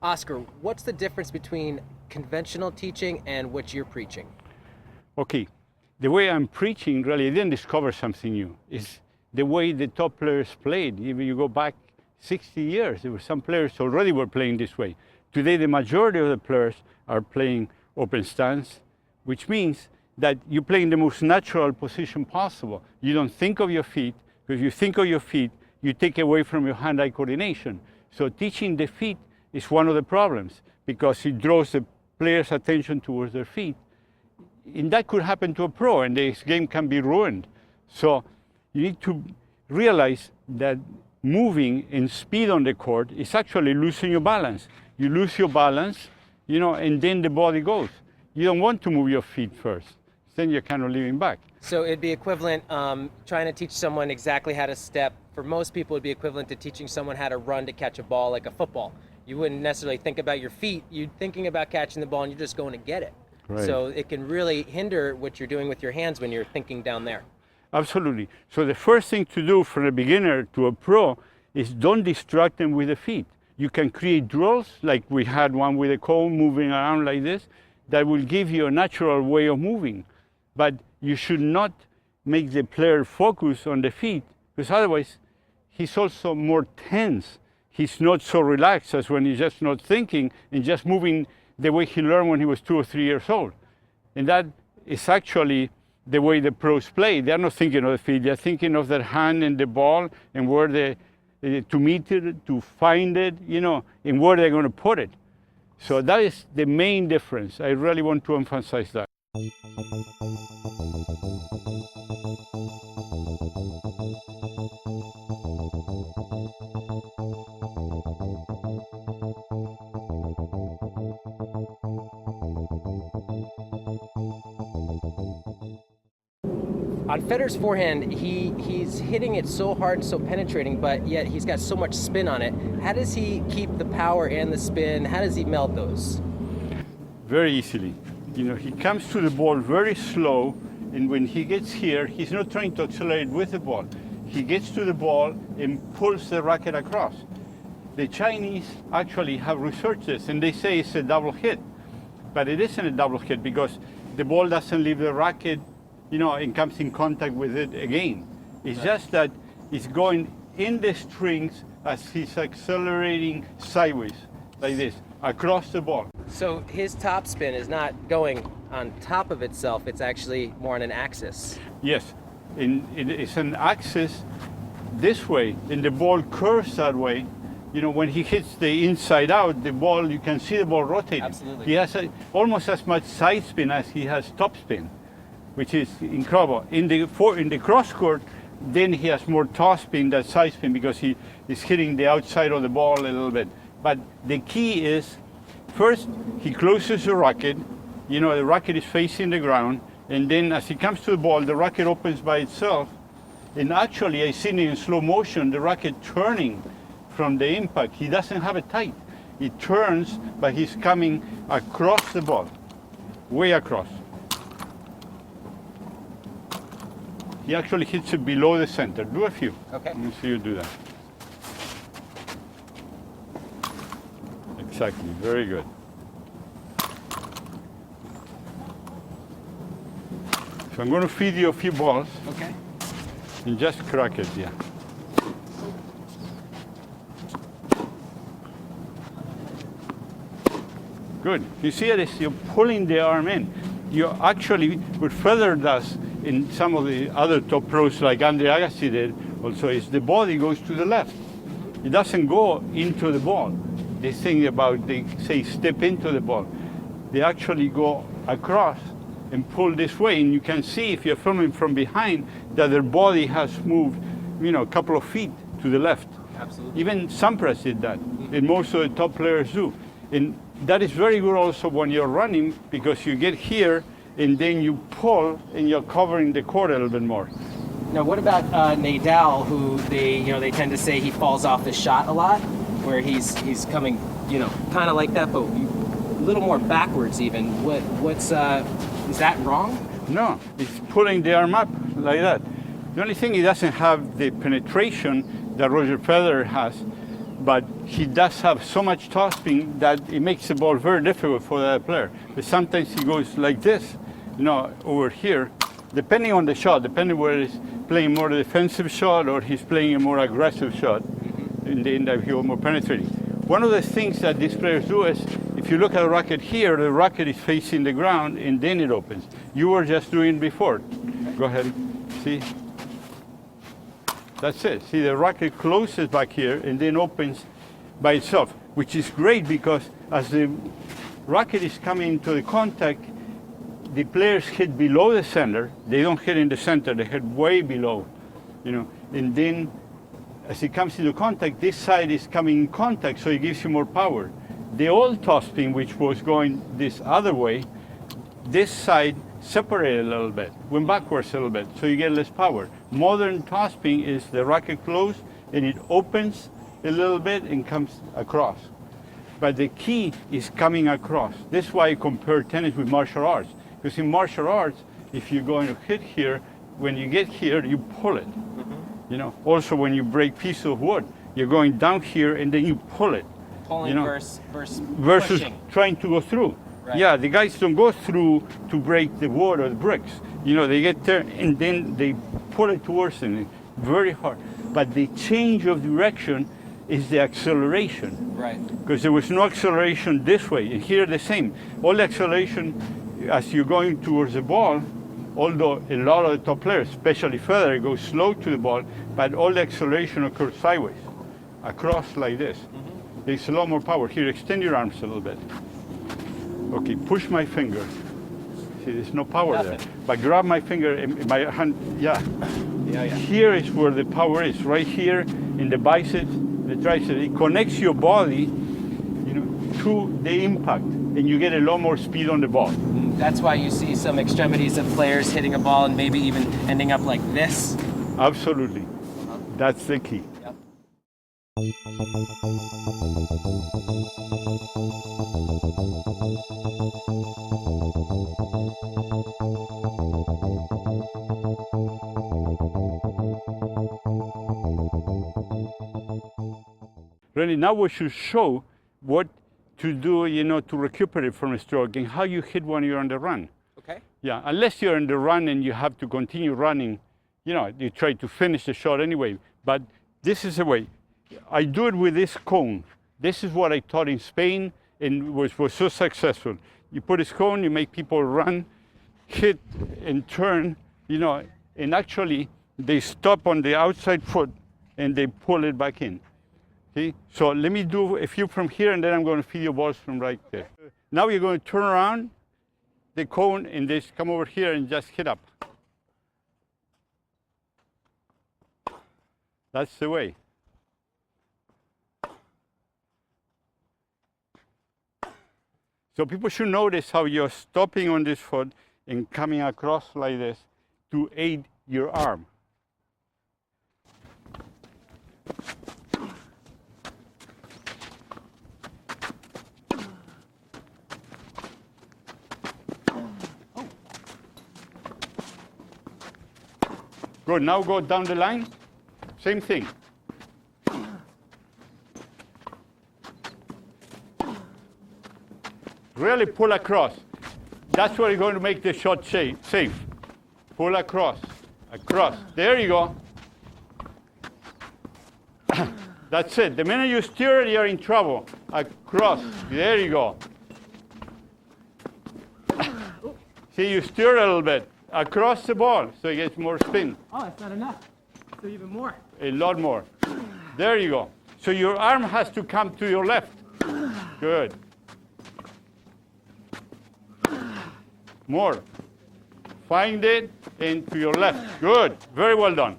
Oscar, what's the difference between conventional teaching and what you're preaching? Okay, the way I'm preaching, really, I didn't discover something new. It's the way the top players played. If you go back 60 years, there were some players already were playing this way. Today, the majority of the players are playing open stance, which means that you play in the most natural position possible. You don't think of your feet, because if you think of your feet, you take away from your hand-eye coordination. So teaching the feet is one of the problems, because it draws the player's attention towards their feet. And that could happen to a pro, and the game can be ruined. So you need to realize that moving in speed on the court is actually losing your balance. You lose your balance, and then the body goes. You don't want to move your feet first. Then you're kind of leaning back. So it'd be equivalent, trying to teach someone exactly how to step. For most people, it'd be equivalent to teaching someone how to run to catch a ball like a football. You wouldn't necessarily think about your feet. You're thinking about catching the ball, and you're just going to get it. Right. So it can really hinder what you're doing with your hands when you're thinking down there. Absolutely. So the first thing to do from a beginner to a pro is don't distract them with the feet. You can create drills, like we had one with a cone moving around like this, that will give you a natural way of moving. But you should not make the player focus on the feet, because otherwise he's also more tense. He's not so relaxed as when he's just not thinking and just moving the way he learned when he was 2 or 3 years old. And that is actually the way the pros play. They're not thinking of the feet, they're thinking of their hand and the ball and where to meet it, to find it, and where they're going to put it. So that is the main difference. I really want to emphasize that. On Federer's forehand, he's hitting it so hard and so penetrating, but yet he's got so much spin on it. How does he keep the power and the spin? How does he meld those? Very easily. He comes to the ball very slow, and when he gets here, he's not trying to accelerate with the ball. He gets to the ball and pulls the racket across. The Chinese actually have researched this, and they say it's a double hit. But it isn't a double hit because the ball doesn't leave the racket, and comes in contact with it again. It's just that it's going in the strings as he's accelerating sideways, like this, across the ball. So his top spin is not going on top of itself, it's actually more on an axis. Yes, it's an axis this way, and the ball curves that way. When he hits the inside out, the ball, you can see the ball rotating. Absolutely. He has almost as much side spin as he has top spin, which is incredible. In the cross court, then he has more top spin than side spin because he is hitting the outside of the ball a little bit. But the key is, first, he closes the racket. The racket is facing the ground, and then as he comes to the ball, the racket opens by itself. And actually, I seen it in slow motion, the racket turning from the impact. He doesn't have it tight. It turns, but he's coming across the ball, way across. He actually hits it below the center. Do a few. Okay. Let me see you do that. Exactly, very good. So I'm going to feed you a few balls. Okay. And just crack it, yeah. Good. You see it as you're pulling the arm in. You actually, what Federer does in some of the other top pros like Andre Agassi did also, is the body goes to the left. It doesn't go into the ball. They think about, they say step into the ball. They actually go across and pull this way, and you can see if you're filming from behind that their body has moved, a couple of feet to the left. Absolutely. Even Sampras did that, and most of the top players do. And that is very good also when you're running, because you get here and then you pull and you're covering the court a little bit more. Now, what about Nadal, who they tend to say he falls off the shot a lot, where he's coming, kind of like that, but a little more backwards even. Is that wrong? No, it's pulling the arm up like that. The only thing, he doesn't have the penetration that Roger Federer has, but he does have so much topspin that it makes the ball very difficult for the player. But sometimes he goes like this, over here, depending on the shot, depending whether he's playing more defensive shot or he's playing a more aggressive shot, in the end that he goes more penetrating. One of the things that these players do is, if you look at the racket here, the racket is facing the ground and then it opens. You were just doing it before. Go ahead, see? That's it. See, the racket closes back here and then opens by itself, which is great because as the racket is coming into the contact, the players hit below the center. They don't hit in the center, they hit way below, and then as it comes into contact, this side is coming in contact, so it gives you more power. The old topspin, which was going this other way, this side separated a little bit, went backwards a little bit, so you get less power. Modern topspin is the racket closed and it opens a little bit and comes across. But the key is coming across. This is why I compare tennis with martial arts. Because in martial arts, if you're going to hit here, when you get here, you pull it. Also when you break piece of wood, you're going down here and then you pull it. Pulling versus pushing. Trying to go through. Right. Yeah, the guys don't go through to break the wood or the bricks. They get there and then they pull it towards them very hard. But the change of direction is the acceleration. Right. Because there was no acceleration this way. And here the same. All the acceleration as you're going towards the ball, although a lot of the top players, especially Federer, go slow to the ball, but all the acceleration occurs sideways, across like this. There's a lot more power. Here, extend your arms a little bit. Okay, push my finger. See, there's no power there. But grab my finger in my hand, yeah. Here is where the power is, right here in the biceps, the triceps. It connects your body, to the impact, and you get a lot more speed on the ball. That's why you see some extremities of players hitting a ball and maybe even ending up like this. Absolutely. That's the key. Yep. Really, now we should show what to do, to recuperate from a stroke and how you hit when you're on the run. Okay. Yeah, unless you're on the run and you have to continue running, you try to finish the shot anyway. But this is the way. I do it with this cone. This is what I taught in Spain and was so successful. You put this cone, you make people run, hit and turn, and actually they stop on the outside foot and they pull it back in. See? So let me do a few from here and then I'm going to feed you balls from right there. Now you're going to turn around the cone and just come over here and just hit up. That's the way. So people should notice how you're stopping on this foot and coming across like this to aid your arm. Good, now go down the line, same thing. Really pull across. That's what you're going to make the shot safe. Pull across, across. There you go. That's it. The minute you steer it, you're in trouble. Across. There you go. See, you steer a little bit. Across the ball, so it gets more spin. Oh, that's not enough. So even more. A lot more. There you go. So your arm has to come to your left. Good. More. Find it and to your left. Good. Very well done.